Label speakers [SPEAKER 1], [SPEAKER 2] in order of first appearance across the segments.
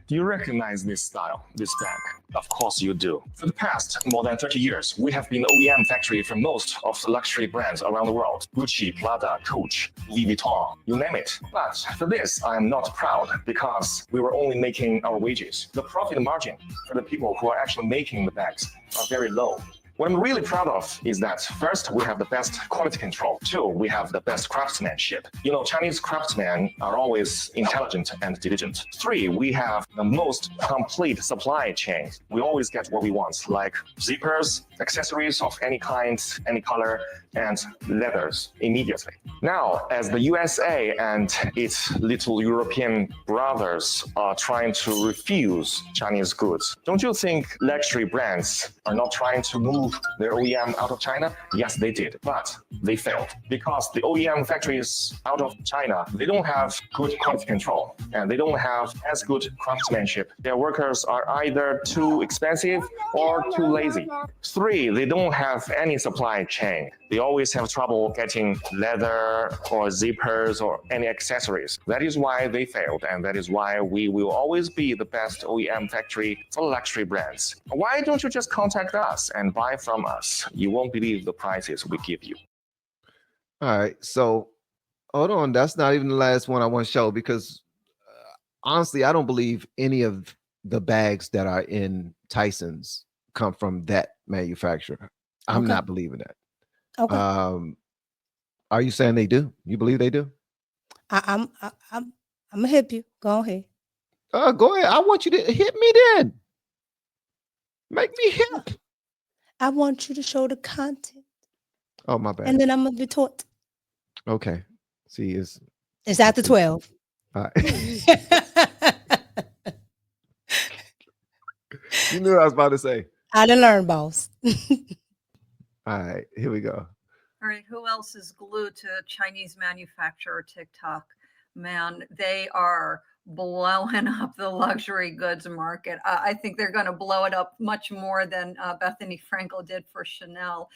[SPEAKER 1] Do you recognize this style, this bag? Of course you do. For the past more than 30 years, we have been OEM factory for most of the luxury brands around the world. Gucci, Prada, Coach, Louis Vuitton, you name it. But for this, I am not proud because we were only making our wages. The profit margin for the people who are actually making the bags are very low. What I'm really proud of is that first, we have the best quality control. Two, we have the best craftsmanship. You know, Chinese craftsmen are always intelligent and diligent. Three, we have the most complete supply chain. We always get what we want, like zippers, accessories of any kind, any color, and leathers immediately. Now, as the USA and its little European brothers are trying to refuse Chinese goods, don't you think luxury brands are not trying to move their OEM out of China? Yes, they did, but they failed because the OEM factories out of China, they don't have good quality control and they don't have as good craftsmanship. Their workers are either too expensive or too lazy. Three, they don't have any supply chain. They always have trouble getting leather or zippers or any accessories. That is why they failed, and that is why we will always be the best OEM factory for luxury brands. Why don't you just contact us and buy from us? You won't believe the prices we give you.
[SPEAKER 2] All right, so hold on. That's not even the last one I want to show because honestly, I don't believe any of the bags that are in Tyson's come from that manufacturer. I'm not believing that.
[SPEAKER 3] Okay.
[SPEAKER 2] Are you saying they do? You believe they do?
[SPEAKER 3] I'm gonna hit you. Go ahead.
[SPEAKER 2] Go ahead. I want you to hit me then. Make me hip.
[SPEAKER 3] I want you to show the content.
[SPEAKER 2] Oh, my bad.
[SPEAKER 3] And then I'm gonna be taught.
[SPEAKER 2] Okay. See,
[SPEAKER 3] it's after 12.
[SPEAKER 2] All right. You knew what I was about to say.
[SPEAKER 3] I didn't learn, boss.
[SPEAKER 2] All right, here we go.
[SPEAKER 4] All right, who else is glued to Chinese manufacturer TikTok? Man, they are blowing up the luxury goods market. I think they're going to blow it up much more than Bethany Frankel did for Chanel.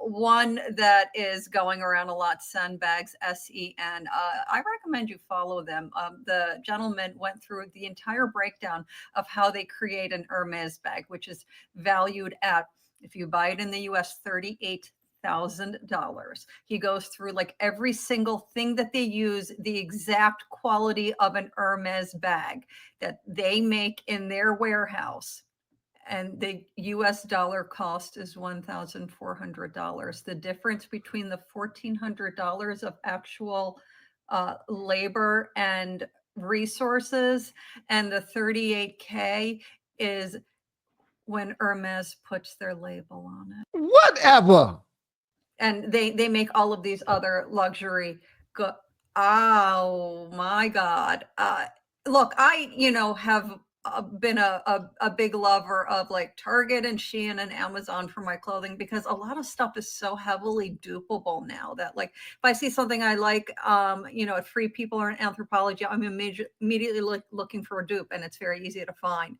[SPEAKER 4] One that is going around a lot, Sunbags, SEN. I recommend you follow them. The gentleman went through the entire breakdown of how they create an Hermes bag, which is valued at, if you buy it in the US, $38,000. He goes through like every single thing that they use, the exact quality of an Hermes bag that they make in their warehouse. And the US dollar cost is $1,400. The difference between the $1,400 of actual labor and resources and the $38K is when Hermes puts their label on it.
[SPEAKER 2] Whatever.
[SPEAKER 4] And they make all of these other luxury oh my God. Look, I, have been a big lover of like Target and Shein and Amazon for my clothing because a lot of stuff is so heavily dupable now that like if I see something I like, at Free People or in Anthropology, I'm immediately looking for a dupe and it's very easy to find.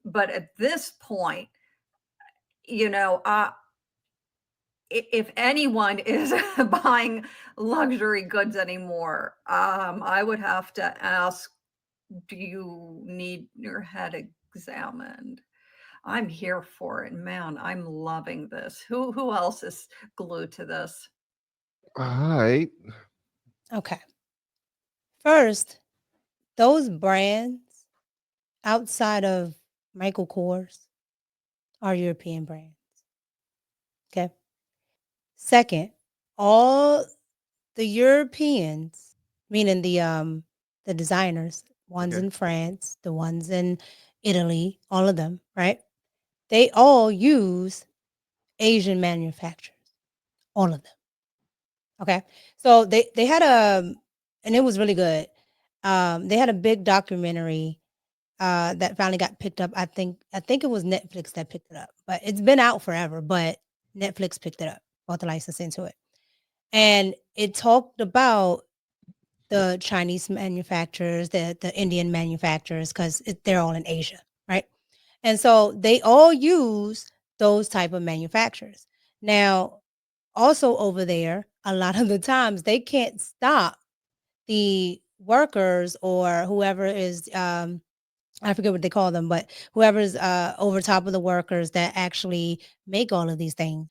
[SPEAKER 4] But at this point, if anyone is buying luxury goods anymore, I would have to ask, do you need your head examined? I'm here for it, man. I'm loving this. Who else is glued to this?
[SPEAKER 2] All right.
[SPEAKER 3] Okay. First, those brands outside of Michael Kors are European brands. Okay. Second, all the Europeans, meaning the designers, ones in France, the ones in Italy, all of them, right? They all use Asian manufacturers, all of them. Okay, so they had and it was really good. They had a big documentary that finally got picked up. I think it was Netflix that picked it up, but it's been out forever. But Netflix picked it up, bought the license into it, and it talked about the Chinese manufacturers, the Indian manufacturers, because they're all in Asia, right? And so they all use those type of manufacturers. Now, also over there, a lot of the times they can't stop the workers or whoever is I forget what they call them, but whoever's over top of the workers that actually make all of these things,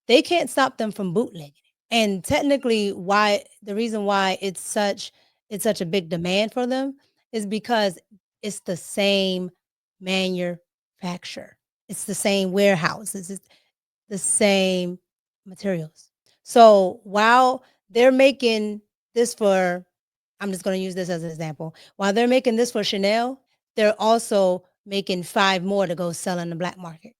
[SPEAKER 3] they can't stop them from bootlegging it. And technically, why the reason why it's such a big demand for them is because it's the same manufacturer, it's the same warehouse, it's the same materials. So while they're making this for, I'm just going to use this as an example. While they're making this for Chanel, they're also making 5 more to go sell in the black market.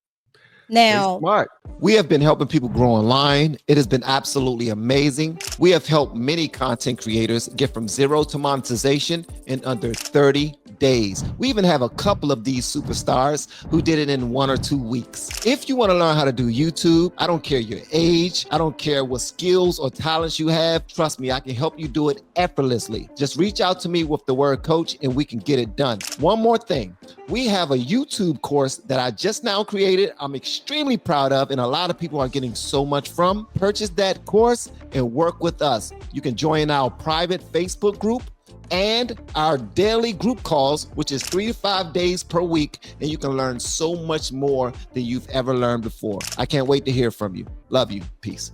[SPEAKER 2] They
[SPEAKER 3] Now,
[SPEAKER 2] smart. We have been helping people grow online. It has been absolutely amazing. We have helped many content creators get from zero to monetization in under 30 days. We even have a couple of these superstars who did it in 1 or 2 weeks. If you want to learn how to do YouTube, I don't care your age, I don't care what skills or talents you have. Trust me, I can help you do it effortlessly. Just reach out to me with the word coach and we can get it done. One more thing. We have a YouTube course that I just now created. I'm extremely proud of, and a lot of people are getting so much from. Purchase that course and work with us. You can join our private Facebook group and our daily group calls, which is 3 to 5 days per week, and you can learn so much more than you've ever learned before. I can't wait to hear from you. Love you. Peace.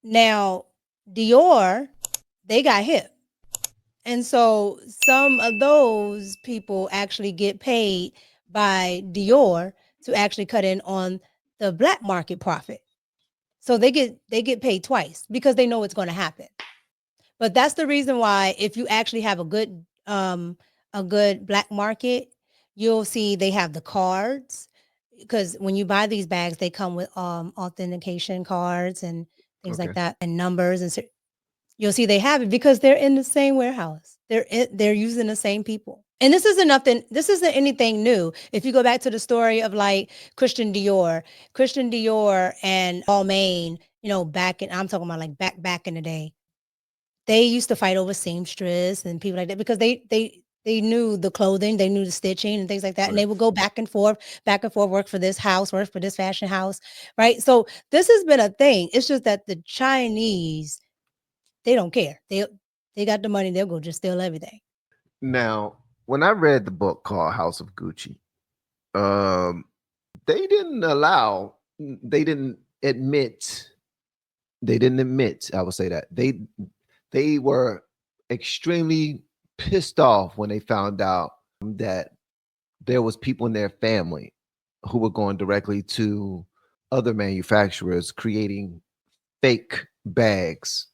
[SPEAKER 3] now Dior, they got hip. And so some of those people actually get paid by Dior to actually cut in on the black market profit. So they get paid twice because they know it's going to happen. But that's the reason why if you actually have a good black market, you'll see they have the cards, because when you buy these bags, they come with authentication cards and things like
[SPEAKER 2] Okay.
[SPEAKER 3] that, and numbers, and you'll see they have it because they're in the same warehouse. They're using the same people. And this isn't nothing. This isn't anything new. If you go back to the story of like Christian Dior and Balmain, I'm talking about like back in the day, they used to fight over seamstress and people like that because they knew the clothing, they knew the stitching and things like that, and
[SPEAKER 2] Right.
[SPEAKER 3] they would go back and forth, work for this house, work for this fashion house, right? So this has been a thing. It's just that the Chinese, they don't care. They got the money, they'll go just steal everything.
[SPEAKER 2] Now, when I read the book called House of Gucci, um, they didn't allow, they didn't admit, I would say that they were extremely pissed off when they found out that there was people in their family who were going directly to other manufacturers creating fake bags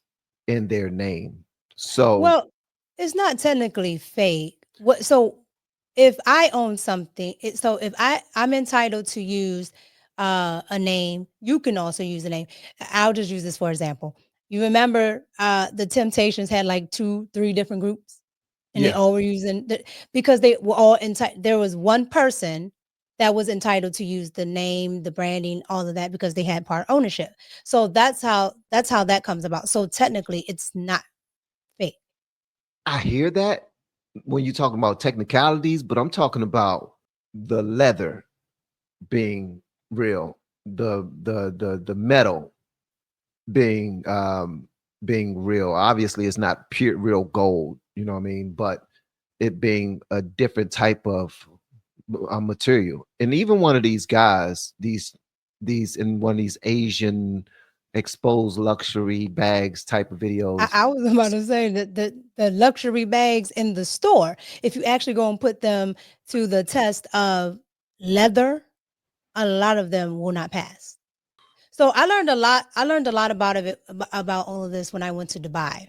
[SPEAKER 2] in their name. So
[SPEAKER 3] Well, it's not technically fake. What so if I own something, so if I'm entitled to use a name, you can also use a name. I'll just use this for example. You remember the Temptations had like 2, 3 different groups, and they
[SPEAKER 2] yeah,
[SPEAKER 3] all were using because they were all entitled. There was one person that was entitled to use the name, the branding, all of that because they had part ownership. So that's how that comes about. So technically, it's not fake.
[SPEAKER 2] I hear that when you're talking about technicalities, but I'm talking about the leather being real, the metal being real. Obviously, it's not pure real gold, you know what I mean? But it being a different type of material. And even one of these guys, these in one of these Asian exposed luxury bags type of videos.
[SPEAKER 3] I was about to say that the luxury bags in the store, if you actually go and put them to the test of leather, a lot of them will not pass. So I learned a lot. I learned a lot about all of this when I went to Dubai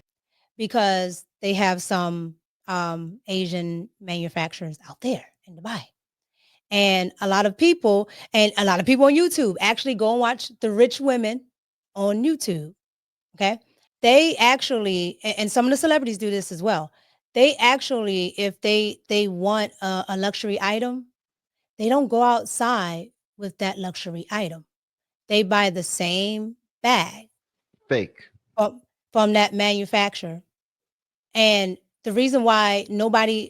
[SPEAKER 3] because they have some Asian manufacturers out there in Dubai. And a lot of people on YouTube actually go and watch the rich women on YouTube. Okay. They actually, and some of the celebrities do this as well. They actually, if they want a luxury item, they don't go outside with that luxury item. They buy the same bag
[SPEAKER 2] Fake.
[SPEAKER 3] from that manufacturer. And the reason why nobody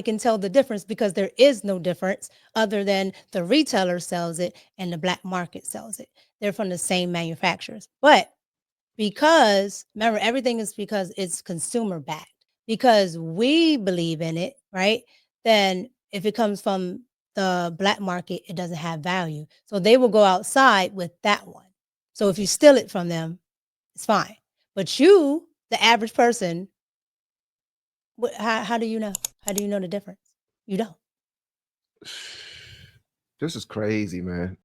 [SPEAKER 3] can tell the difference because there is no difference other than the retailer sells it and the black market sells it. They're from the same manufacturers. But because remember, everything is because it's consumer backed. because we believe in it, right? Then if it comes from the black market, it doesn't have value. So they will go outside with that one. So if you steal it from them, it's fine. But you, the average person, how do you know? How do you know the difference? You don't.
[SPEAKER 2] This is crazy, man.